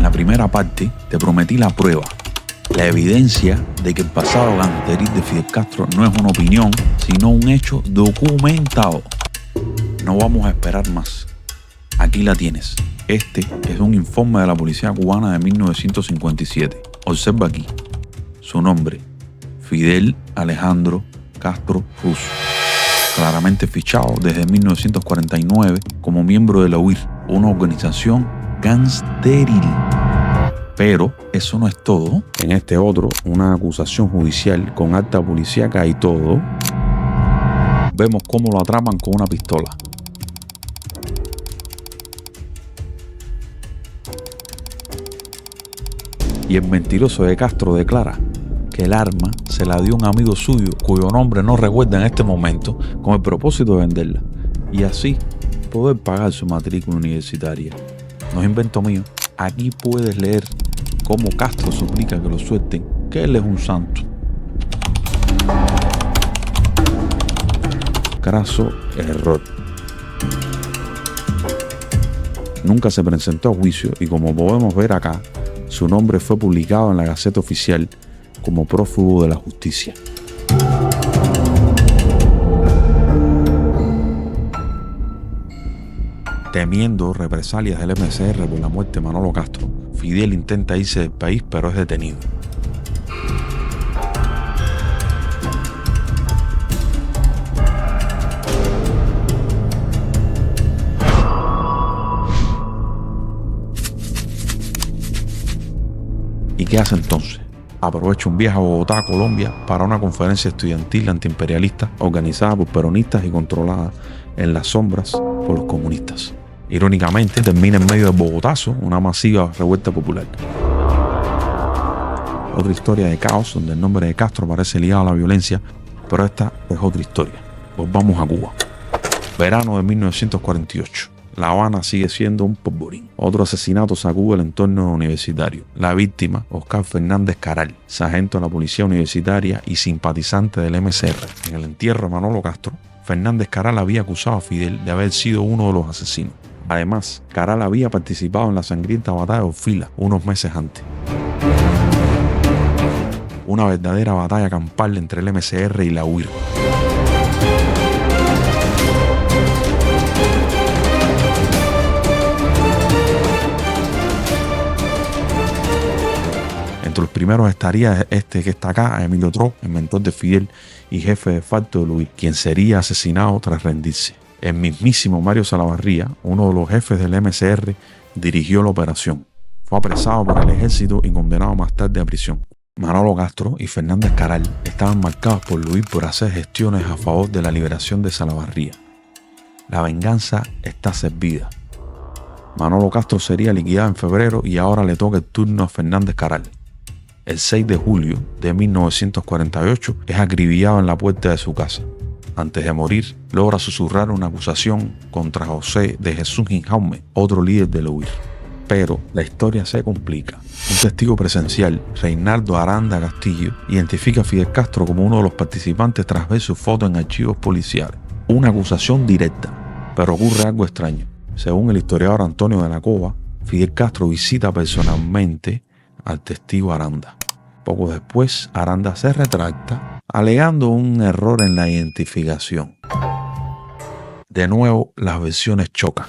la primera parte te prometí la prueba, la evidencia de que el pasado gangsteril de Fidel Castro no es una opinión, sino un hecho documentado. No vamos a esperar más. Aquí la tienes. Este es un informe de la policía cubana de 1957. Observa aquí. Su nombre, Fidel Alejandro Castro Ruz. Claramente fichado desde 1949 como miembro de la UIR, una organización gangsteril. Pero eso no es todo. En este otro, una acusación judicial con acta policíaca y todo, vemos cómo lo atrapan con una pistola. Y el mentiroso de Castro declara que el arma se la dio un amigo suyo cuyo nombre no recuerda en este momento, con el propósito de venderla y así poder pagar su matrícula universitaria. No es invento mío. Aquí puedes leer cómo Castro suplica que lo suelten, que él es un santo. Craso error. Nunca se presentó a juicio y, como podemos ver acá, su nombre fue publicado en la Gaceta Oficial como prófugo de la justicia. Temiendo represalias del MCR por la muerte de Manolo Castro, Fidel intenta irse del país, pero es detenido. ¿Y qué hace entonces? Aprovecha un viaje a Bogotá, Colombia, para una conferencia estudiantil antiimperialista organizada por peronistas y controlada en las sombras por los comunistas. Irónicamente, termina en medio de Bogotazo, una masiva revuelta popular. Otra historia de caos donde el nombre de Castro parece ligado a la violencia, pero esta es otra historia. Volvamos a Cuba. Verano de 1948. La Habana sigue siendo un polvorín. Otro asesinato sacude el entorno universitario. La víctima, Oscar Fernández Caral, sargento de la policía universitaria y simpatizante del MCR. En el entierro de Manolo Castro, Fernández Caral había acusado a Fidel de haber sido uno de los asesinos. Además, Caral había participado en la sangrienta batalla de Orfila unos meses antes. Una verdadera batalla campal entre el MCR y la UIR. Entre los primeros estaría este que está acá, Emilio Tro, el mentor de Fidel y jefe de facto de Luis, quien sería asesinado tras rendirse. El mismísimo Mario Salavarría, uno de los jefes del MCR, dirigió la operación. Fue apresado por el ejército y condenado más tarde a prisión. Manolo Castro y Fernández Caral estaban marcados por Luis por hacer gestiones a favor de la liberación de Salavarría. La venganza está servida. Manolo Castro sería liquidado en febrero y ahora le toca el turno a Fernández Caral. El 6 de julio de 1948 es acribillado en la puerta de su casa. Antes de morir, logra susurrar una acusación contra José de Jesús Ginjaume, otro líder de la UIR. Pero la historia se complica. Un testigo presencial, Reinaldo Aranda Castillo, identifica a Fidel Castro como uno de los participantes tras ver su foto en archivos policiales. Una acusación directa, pero ocurre algo extraño. Según el historiador Antonio de la Cova, Fidel Castro visita personalmente al testigo Aranda. Poco después, Aranda se retracta, alegando un error en la identificación. De nuevo, las versiones chocan.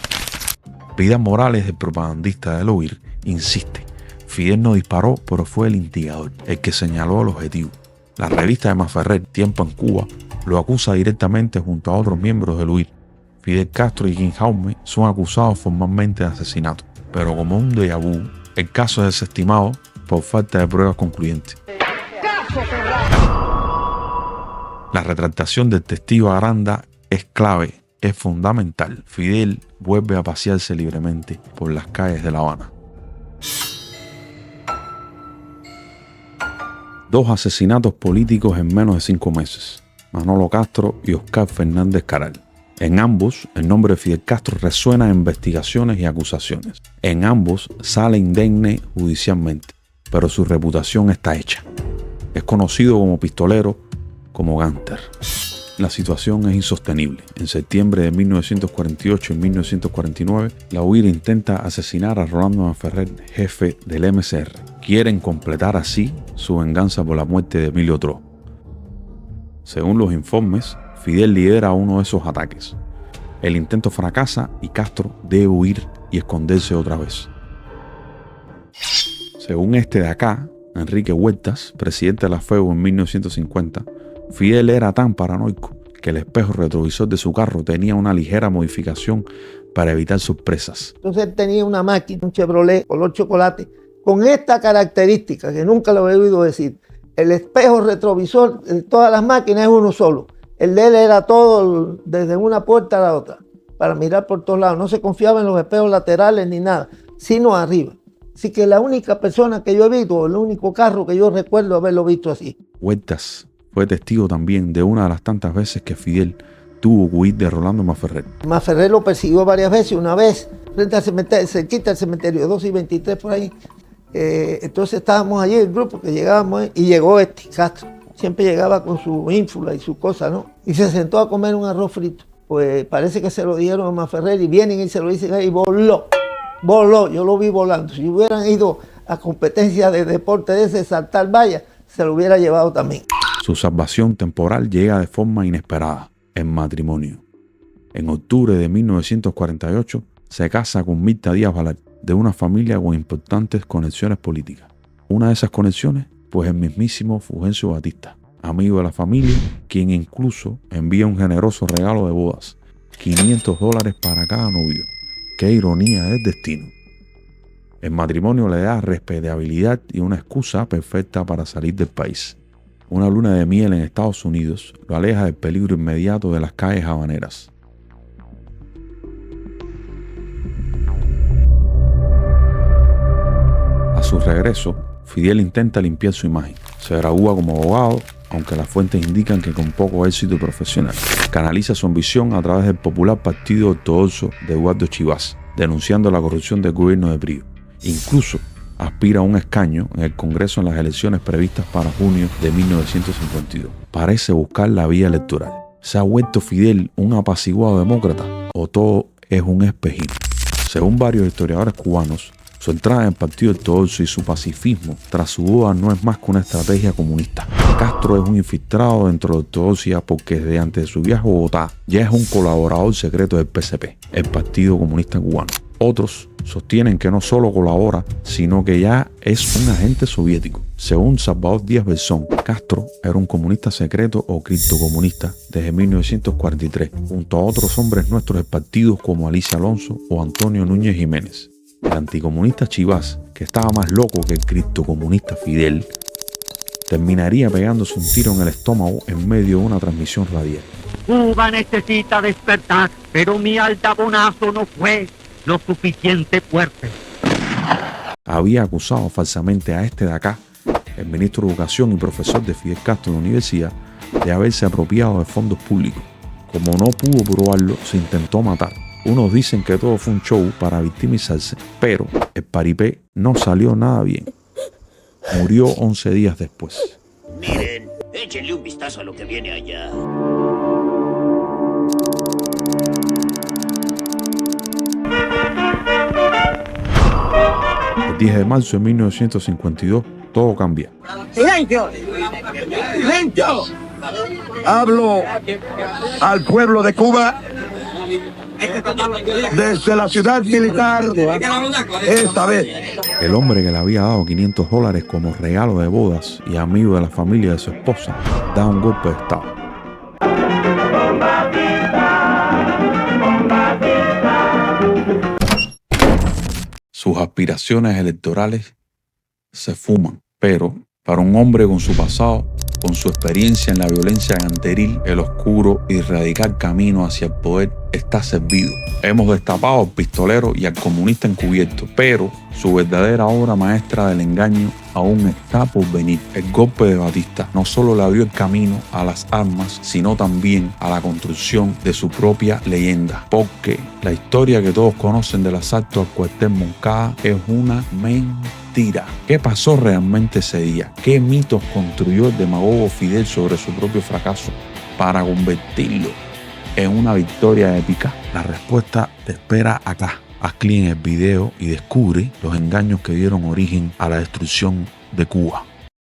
Vidal Morales, el propagandista de la UIR, insiste. Fidel no disparó, pero fue el instigador, el que señaló el objetivo. La revista de Masferrer, Tiempo en Cuba, lo acusa directamente junto a otros miembros del UIR. Fidel Castro y Ginjaume son acusados formalmente de asesinato, pero como un déjà vu, el caso es desestimado por falta de pruebas concluyentes. La retractación del testigo Aranda es clave, es fundamental. Fidel vuelve a pasearse libremente por las calles de La Habana. 2 asesinatos políticos en menos de 5 meses. Manolo Castro y Oscar Fernández Caral. En ambos, el nombre de Fidel Castro resuena en investigaciones y acusaciones. En ambos sale indemne judicialmente, pero su reputación está hecha. Es conocido como pistolero, como gángster. la situación es insostenible. En septiembre de 1948 y 1949, la UIR intenta asesinar a Rolando Manferrer, jefe del MCR. Quieren completar así su venganza por la muerte de Emilio Tro. Según los informes, Fidel lidera uno de esos ataques. El intento fracasa y Castro debe huir y esconderse otra vez. Según este de acá, Enrique Huertas, presidente de la FEU en 1950, Fidel era tan paranoico que el espejo retrovisor de su carro tenía una ligera modificación para evitar sorpresas. Entonces él tenía una máquina, un Chevrolet color chocolate, con esta característica que nunca lo he oído decir. El espejo retrovisor de todas las máquinas es uno solo. El de él era todo desde una puerta a la otra, para mirar por todos lados. No se confiaba en los espejos laterales ni nada, sino arriba. Así que la única persona que yo he visto, el único carro que yo recuerdo haberlo visto así. Huertas fue testigo también de una de las tantas veces que Fidel tuvo que huir de Rolando Manferrer. Manferrer lo persiguió varias veces, una vez frente al cementerio, cerquita del cementerio, 2 y 23 por ahí. Entonces estábamos allí, el grupo que llegábamos, y llegó Castro. Siempre llegaba con su ínfula y su cosa, ¿no? Y se sentó a comer un arroz frito. Pues parece que se lo dieron a Manferrer y vienen y se lo dicen y voló. Yo lo vi volando. Si hubieran ido a competencia de deporte de ese, saltar valla, se lo hubiera llevado también. Su salvación temporal llega de forma inesperada, en matrimonio. En octubre de 1948 se casa con Mirta Díaz Balart, de una familia con importantes conexiones políticas. Una de esas conexiones, pues el mismísimo Fulgencio Batista, amigo de la familia, quien incluso envía un generoso regalo de bodas, $500 para cada novio. ¡Qué ironía del destino! El matrimonio le da respetabilidad y una excusa perfecta para salir del país. Una luna de miel en Estados Unidos lo aleja del peligro inmediato de las calles habaneras. A su regreso, Fidel intenta limpiar su imagen. Se gradúa como abogado, aunque las fuentes indican que con poco éxito profesional. Canaliza su ambición a través del popular Partido Ortodoxo de Eduardo Chivas, denunciando la corrupción del gobierno de Brío. Incluso aspira a un escaño en el Congreso en las elecciones previstas para junio de 1952. Parece buscar la vía electoral. ¿Se ha vuelto Fidel un apaciguado demócrata o todo es un espejismo? Según varios historiadores cubanos, su entrada en el Partido Ortodoxo y su pacifismo tras su boda no es más que una estrategia comunista. Castro es un infiltrado dentro de la ortodoxia porque desde antes de su viaje a Bogotá ya es un colaborador secreto del PCP, el Partido Comunista Cubano. Otros sostienen que no solo colabora, sino que ya es un agente soviético. Según Salvador Díaz Belzón, Castro era un comunista secreto o criptocomunista desde 1943, junto a otros hombres nuestros del partido como Alicia Alonso o Antonio Núñez Jiménez. El anticomunista Chivas, que estaba más loco que el criptocomunista Fidel, terminaría pegándose un tiro en el estómago en medio de una transmisión radial. Cuba necesita despertar, pero mi altabonazo no fue lo suficiente fuerte. Había acusado falsamente a este de acá, el ministro de Educación y profesor de Fidel Castro en la universidad, de haberse apropiado de fondos públicos. Como no pudo probarlo, se intentó matar. Unos dicen que todo fue un show para victimizarse, pero el paripé no salió nada bien. Murió 11 días después. Miren, échenle un vistazo a lo que viene allá. El 10 de marzo de 1952, todo cambia. ¡Silencio! ¡Silencio! Hablo al pueblo de Cuba desde la ciudad militar esta vez. El hombre que le había dado $500 como regalo de bodas y amigo de la familia de su esposa da un golpe de estado. Sus aspiraciones electorales se fuman, pero para un hombre con su pasado, con su experiencia en la violencia ganteril, el oscuro y radical camino hacia el poder está servido. Hemos destapado al pistolero y al comunista encubierto, pero su verdadera obra maestra del engaño aún está por venir. El golpe de Batista no solo le abrió el camino a las armas, sino también a la construcción de su propia leyenda, porque la historia que todos conocen del asalto al cuartel Moncada es una mentira. ¿Qué pasó realmente ese día? ¿Qué mitos construyó el demagogo Fidel sobre su propio fracaso? para convertirlo en una victoria épica? La respuesta te espera acá. Haz clic en el video y descubre los engaños que dieron origen a la destrucción de Cuba.